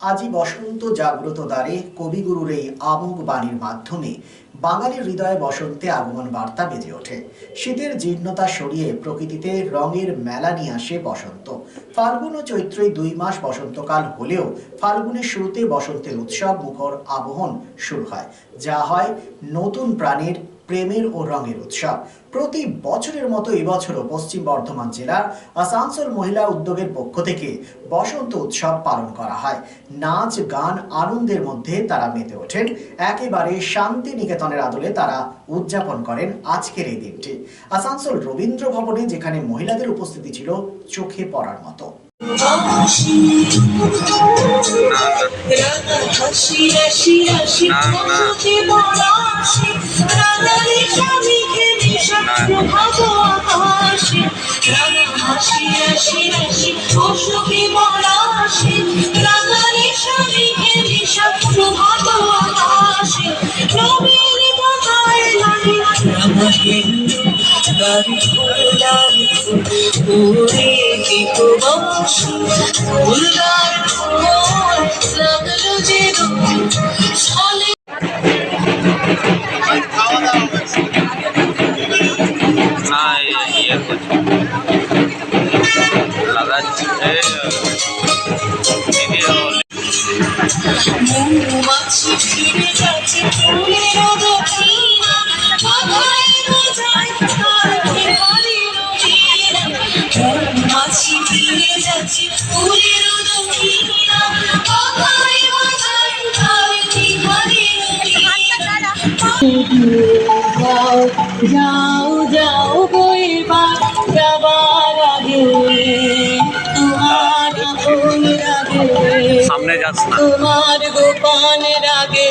আজি বসন্ত জাগ্রত দ্বারে কবিগুরুর এই আমোঘ বাণীর মাধ্যমে বাঙালির হৃদয়ে বসন্তে আগমন বার্তা বেজে ওঠে। শীতের জীর্ণতা সরিয়ে প্রকৃতিতে রঙের মেলা নিয়ে আসে বসন্ত। ফাল্গুন ও চৈত্রই 2 মাস বসন্তকাল হলেও ফাল্গুনের শুরুতে বসন্তের উৎসব মুখর আবহন শুরু হয়, যা হয় নতুন প্রাণের প্রেমের ও রঙের উৎসব। প্রতি বছরের মতো এবছরও পশ্চিম বর্ধমান জেলার আসানসোল মহিলা উদ্যোগের পক্ষ থেকে বসন্ত উৎসব পালন করা হয়। নাচ গান আনন্দের মধ্যে তারা মেতে ওঠেন। একেবারে শান্তি নিকেতনের আদলে তারা উদযাপন করেন আজকের এই দিনটি। আসানসোল রবীন্দ্র ভবনে, যেখানে মহিলাদের উপস্থিতি ছিল চোখে পড়ার মতো। যাও যাও গো এবার যাবার আগে তোমার সামনে যাস না, তোমার গোপনের আগে,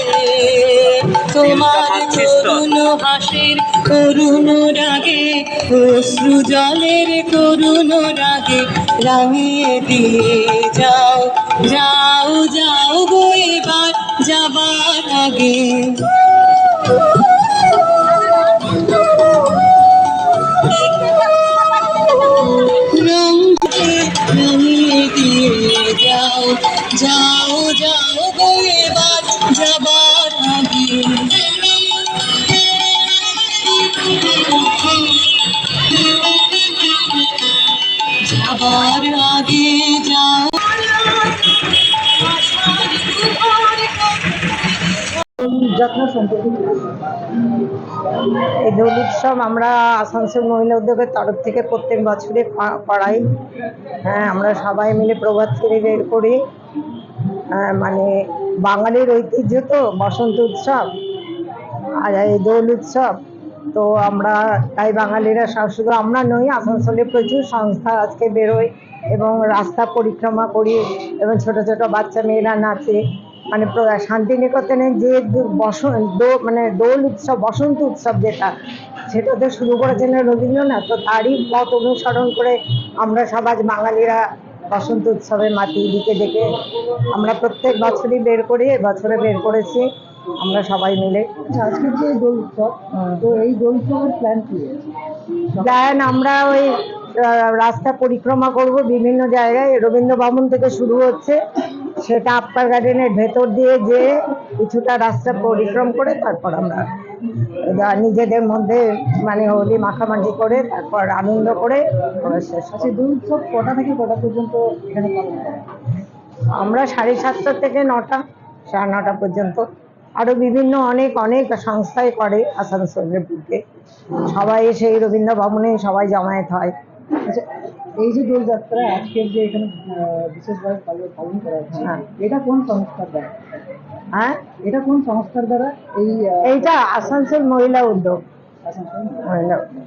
তোমার করুণ হাসির করুণ রাগে, অশ্রু জলের করুণ রাগে রাঙিয়ে দিয়ে যাও যাও যাও গো এবার যাবার আগে। যাও যাও যাও গো এবার যাবার আগে, যাবার আগে যাও। যাত্রা সম্পর্কে এই দোল উৎসব আমরা আসানসোল মহিলা উদ্যোগের তরফ থেকে প্রত্যেক বছরে করাই। হ্যাঁ, আমরা সবাই মিলে প্রভাত ফেরি বের করি। মানে বাঙালির ঐতিহ্য তো বসন্ত উৎসব আর এই দোল উৎসব, তো আমরা তাই বাঙালিরা শুধু আমরা নই, আসানসোলে প্রচুর সংস্থা আজকে বেরোয় এবং রাস্তা পরিক্রমা করি এবং ছোট ছোট বাচ্চা মেয়েরা নাচে। মানে শান্তিনিকেতনে যে মানে দোল উৎসব বসন্ত উৎসব সেটা তো শুরু করেছেন রবীন্দ্রনাথ, তো তারই পথ অনুসরণ করে আমরা সবাই বাঙালিরা বসন্ত উৎসবে মাতি দিকে ডেকে আমরা প্রত্যেক বছরই বের করি। এবছরে বের করেছি আমরা সবাই মিলে। আজকে যে দোল উৎসব, তো এই দোল উৎসবের প্ল্যান কি? প্ল্যান আমরা ওই রাস্তা পরিক্রমা করব বিভিন্ন জায়গায়। রবীন্দ্র ভবন থেকে শুরু হচ্ছে, সেটা আপ্পার গার্ডেনের ভেতর দিয়ে যে কিছুটা রাস্তা পরিক্রম করে তারপর আমরা নিজেদের মধ্যে মানে হোলি মাখামাখি করে তারপর আনন্দ করে শেষ। আচ্ছা, দোল উৎসব কটা থেকে কটা পর্যন্ত এখানে পালন করা? আমরা 7:30 থেকে 9টা, 9:30 পর্যন্ত। আরো বিভিন্ন অনেক অনেক সংস্থায় করে আসানসোলের বুকে। সবাই সেই রবীন্দ্র ভবনে সবাই জমায়েত হয়। আচ্ছা, এই যে দোলযাত্রা আজকের যে এখানে বিশেষভাবে পালন করা হচ্ছে, এটা কোন সংস্থার দ্বারা? হ্যাঁ, এটা কোন সংস্থার দ্বারা? এইটা আসানসোল মহিলা উদ্যোগ। মহিলা উদ্যোগ।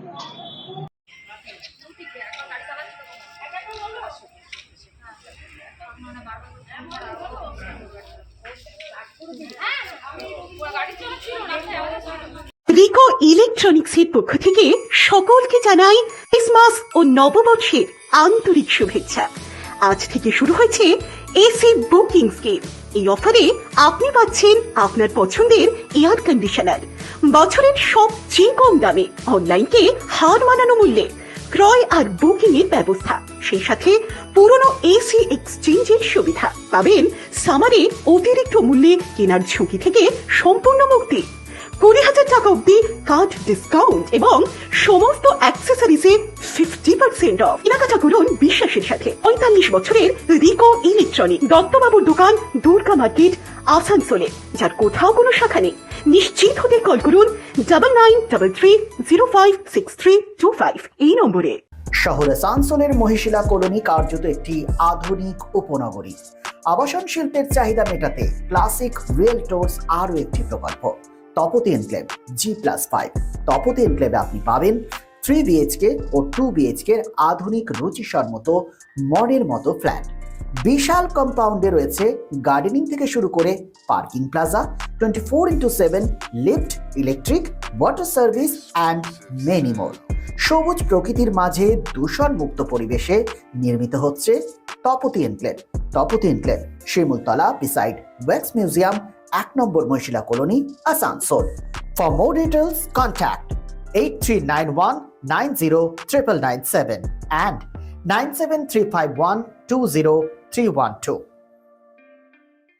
রিকো ইলেকট্রনিক্সের পক্ষ থেকে সকলকে জানাই ক্রিসমাস ও নববর্ষের আন্তরিক শুভেচ্ছা। আজ থেকে শুরু হয়েছে এসি বুকিং স্কিম। এই অফারে আপনি পাচ্ছেন আপনার পছন্দের এয়ার কন্ডিশনার বছরের সবচেয়ে কম দামে, অনলাইনকে হার মানানো মূল্যে। ক্রয় আর বুকিং এর ব্যবস্থা, সেই সাথে পুরনো এসি এক্সচেঞ্জের সুবিধা। পাবেন সামারে অতিরিক্ত মূল্যে কেনার ঝুঁকি থেকে সম্পূর্ণ মুক্তি, 20,000 টাকা অব্দি কার্ড ডিসকাউন্ট এবং সমস্ত অ্যাক্সেসরিজে 50% অফ। কেনাকাটা করুন বিশ্বাসের সাথে। 45 বছরের রিকো ইলেকট্রনিক, দত্তবাবুর দোকান, দুর্গা মার্কেট, আসানসোলে, যার কোথাও কোনো শাখা নেই। নিশ্চিত হতে কল করুন 9933056325 এই নম্বরে। শহর আসানসোলের মহিশিলা কলোনি কার্যত একটি আধুনিক উপনগরী। আবাসন শিল্পের চাহিদা মেটাতে ক্লাসিক রিয়েলটরস আরও একটি প্রকল্প, তপতি এনক্লেভ G+5। তপতি এনক্লেভে আপনি পাবেন 3 BHK ও 2 BHK এর আধুনিক রুচিসম্মত মনের মতো ফ্ল্যাট। বিশাল কম্পাউন্ডে রয়েছে গার্ডেনিং থেকে শুরু করে parking plaza, 24x7 lift, electric, water service and many more. সবুজ প্রকৃতির মাঝে দূষণ মুক্ত পরিবেশে নির্মিত হচ্ছে Tapati enclave. Tapati enclave Shimultala beside wax museum, 1 number Mahishila colony, Asansol. For more details contact 8391909997 and 9735120 312.